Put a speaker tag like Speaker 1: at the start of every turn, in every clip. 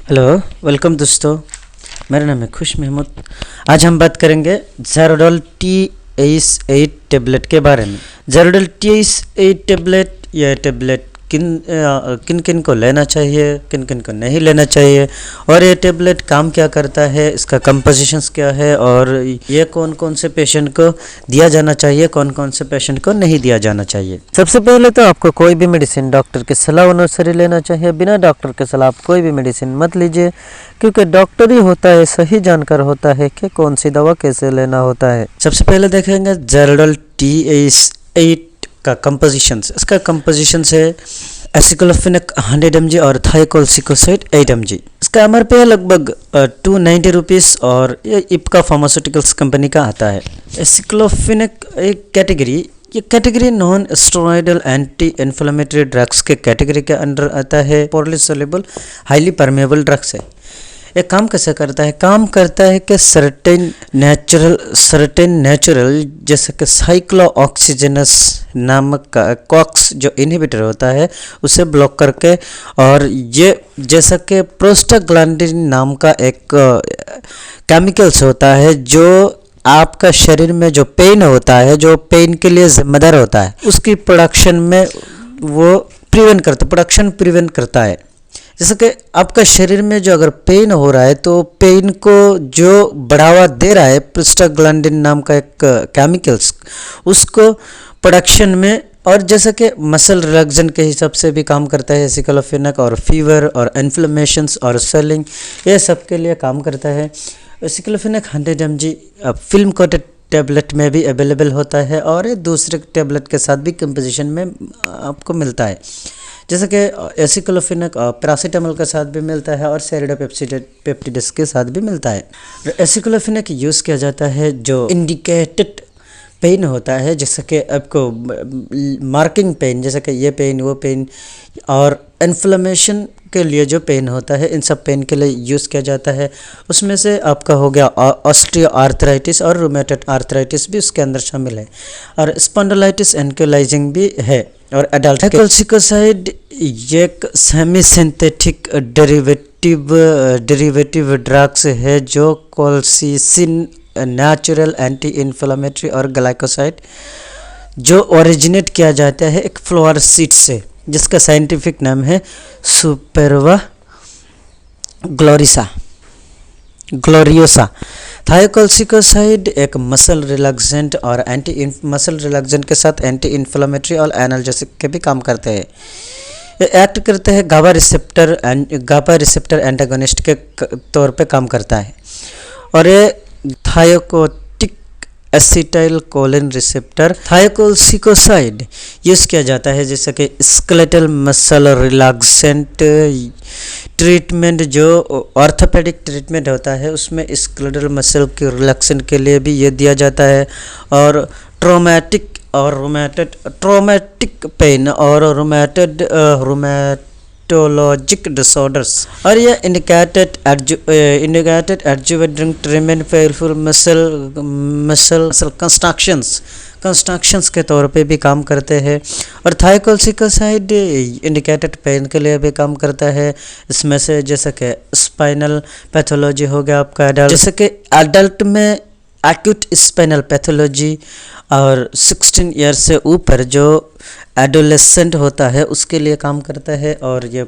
Speaker 1: Hello, welcome दोस्तों। मेरा नाम है खुश महमूद। आज हम बात करेंगे ज़ेरोडोल TH8 टैबलेट के बारे में। ज़ेरोडोल TH8 टैबलेट, यह टैबलेट किन किन को लेना चाहिए, किन किन को नहीं लेना चाहिए, और ये टैबलेट काम क्या करता है, इसका कंपोजिशंस क्या है, और ये कौन कौन से पेशेंट को दिया जाना चाहिए, कौन कौन से पेशेंट को नहीं दिया जाना चाहिए। सबसे पहले तो आपको कोई भी मेडिसिन डॉक्टर की सलाह अनुसार लेना चाहिए। बिना डॉक्टर के सलाह आप कोई भी मेडिसिन मत लीजिए, क्योंकि डॉक्टर ही होता है, सही जानकार होता है कि कौन सी दवा कैसे लेना होता है। सबसे पहले देखेंगे ज़ेरोडोल TH8 का कंपोजिशंस। इसका कंपोजिशंस है एसिक्लोफेनेक 100 mg और थायोकोल्सिकोसाइड 8 mg। इसका MRP है लगभग 290 रुपीज़ और ये इप्का फार्मास्यूटिकल्स कंपनी का आता है। एसिक्लोफेनेक एक कैटेगरी, ये category non steroidal anti inflammatory drugs के कैटेगरी के अंडर आता है। Poorly soluble highly permeable drugs है। ये काम कैसे करता है? काम करता है कि सर्टेन नेचुरल जैसे कि साइक्लोऑक्सीजनस नामक का कॉक्स जो इनहिबिटर होता है उसे ब्लॉक करके, और ये जैसा कि प्रोस्टाग्लैंडिन नाम का एक केमिकल्स होता है जो आपका शरीर में जो पेन होता है, जो पेन के लिए जिम्मेदार होता है, उसकी प्रोडक्शन में वो प्रिवेंट करता है। जैसे कि आपका शरीर में जो अगर पेन हो रहा है तो पेन को जो बढ़ावा दे रहा है प्रोस्टाग्लैंडिन नाम का एक केमिकल्स, उसको प्रोडक्शन में, और जैसे कि मसल रिलैक्सेंट के हिसाब से भी काम करता है एसिक्लोफेनेक, और फीवर और इन्फ्लेमेशंस और स्वेलिंग, ये सब के लिए काम करता है। Aceclofenac 100 mg film coated tablet में भी अवेलेबल होता है, और ये दूसरे टैबलेट के साथ भी कंपोजिशन में आपको मिलता है। जैसे कि एसिक्लोफेनेक पैरासीटामोल के साथ भी मिलता है और सेरिडोपेप्टिड्स के साथ भी मिलता है। एसिक्लोफेनेक यूज़ किया जाता है जो इंडिकेटेड पेन होता है, जैसे कि आपको मार्किंग पेन, जैसे कि ये पेन वो पेन, और इन्फ्लेमेशन के लिए जो पेन होता है, इन सब पेन के लिए यूज़ किया जाता है। उसमें से आपका हो गया ऑस्टियो आर्थराइटिस और रूमेटॉइड आर्थराइटिस भी उसके अंदर शामिल है, और स्पॉन्डिलाइटिस एंकिलोलाइजिंग भी है। और एडल्ट थायोकोल्सिकोसाइड एक सेमी सिंथेटिक डेरिवेटिव ड्रग्स है जो कोल्सिसिन नेचुरल एंटी इन्फ्लेमेटरी और ग्लाइकोसाइड जो ओरिजिनेट किया जाता है एक फ्लावर सीड से, जिसका साइंटिफिक नाम है सुपेरवा ग्लोरियोसा। थायोकोल्सिकोसाइड एक मसल रिलैक्सेंट और मसल रिलैक्सेंट के साथ एंटी इन्फ्लेमेटरी और एनाल्जेसिक के भी काम करते हैं। ये एक्ट करते हैं गाबा रिसेप्टर एंटागोनिस्ट के तौर पे काम करता है, और ये थायोकोटिक एसिटाइल कोलिन रिसेप्टर थायोकोल्सिकोसाइड यूज़ किया जाता है, जैसे कि स्केलेटल मसल रिलैक्सेंट ट्रीटमेंट जो ऑर्थोपेडिक ट्रीटमेंट होता है उसमें स्केलेटल मसल के रिलैक्सेंट के लिए भी ये दिया जाता है, और ट्रॉमेटिक पेन और रोमेटोलॉजिक डिसऑर्डर्स, और यह indicated adjuvant treatment painful muscle constructions के तौर पे भी काम करते हैं। और थायोकोल्सिकोसाइड इंडिकेटेड पेन के लिए भी काम करता है। इसमें से जैसे कि स्पाइनल पैथोलॉजी हो गया आपका एडल्ट, जैसे कि एडल्ट में एक्यूट स्पाइनल पैथोलॉजी, और 16 ईयर से ऊपर जो एडोलेसेंट होता है उसके लिए काम करता है, और ये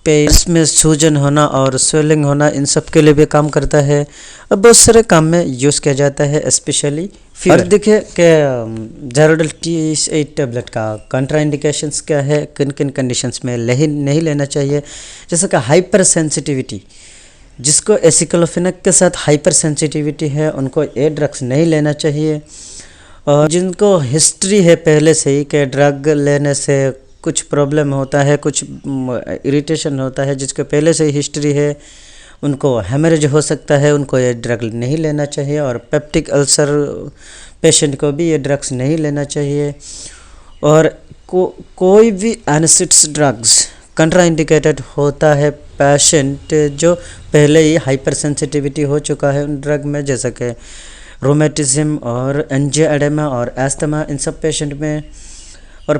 Speaker 1: पेस में सूजन होना और स्वेलिंग होना, इन सब के लिए भी काम करता है, और बहुत सारे काम में यूज़ किया जाता है, स्पेशली फीवर। और देखिए कि ज़ेरोडोल TH8 टैबलेट का कंट्रा इंडिकेशंस क्या है, किन किन कंडीशंस में नहीं लेना चाहिए। जैसे कि हाइपर सेंसिटिविटी, जिसको एसिक्लोफेनेक के साथ हाइपर सेंसिटिविटी है उनको ये ड्रग्स नहीं लेना चाहिए, और जिनको हिस्ट्री है पहले से ही कि ड्रग लेने से कुछ प्रॉब्लम होता है, कुछ इरिटेशन होता है, जिसके पहले से ही हिस्ट्री है, उनको हेमरेज हो सकता है, उनको ये ड्रग नहीं लेना चाहिए। और पेप्टिक अल्सर पेशेंट को भी ये ड्रग्स नहीं लेना चाहिए। और कोई भी एनेस्थेटिक्स ड्रग्स कंट्रा इंडिकेटेड होता है पेशेंट जो पहले ही हाइपर सेंसिटिविटी हो चुका है उन ड्रग में, जैसे कि रोमेटिज्म और एंजियोएडेमा और एस्थमा, इन सब पेशेंट में। और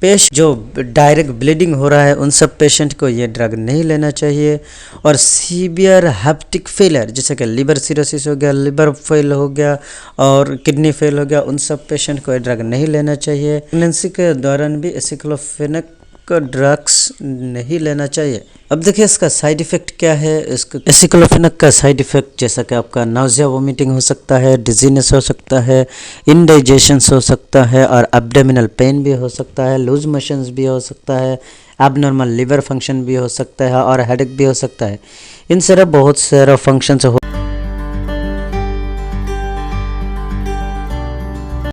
Speaker 1: पेशेंट जो डायरेक्ट ब्लीडिंग हो रहा है उन सब पेशेंट को ये ड्रग नहीं लेना चाहिए। और सीवियर हेपेटिक फेलियर जैसे कि लिवर सिरोसिस हो गया, लिवर फेल हो गया और किडनी फेल हो गया, उन सब पेशेंट को ये ड्रग नहीं लेना चाहिए। प्रेगनेंसी के दौरान भी एसिक्लोफेनेक का ड्रग्स नहीं लेना चाहिए। अब देखिए इसका साइड इफ़ेक्ट क्या है। इसका एसिक्लोफेनेक का साइड इफ़ेक्ट जैसा कि आपका नाउजिया, वोमिटिंग हो सकता है, डिजीनेस हो सकता है, इंडाइजेशन हो सकता है और एब्डोमिनल पेन भी हो सकता है, लूज मोशंस भी हो सकता है, एबनॉर्मल लिवर फंक्शन भी हो सकता है और हेडेक भी हो सकता है। इन सारा बहुत सारा फंक्शंस हो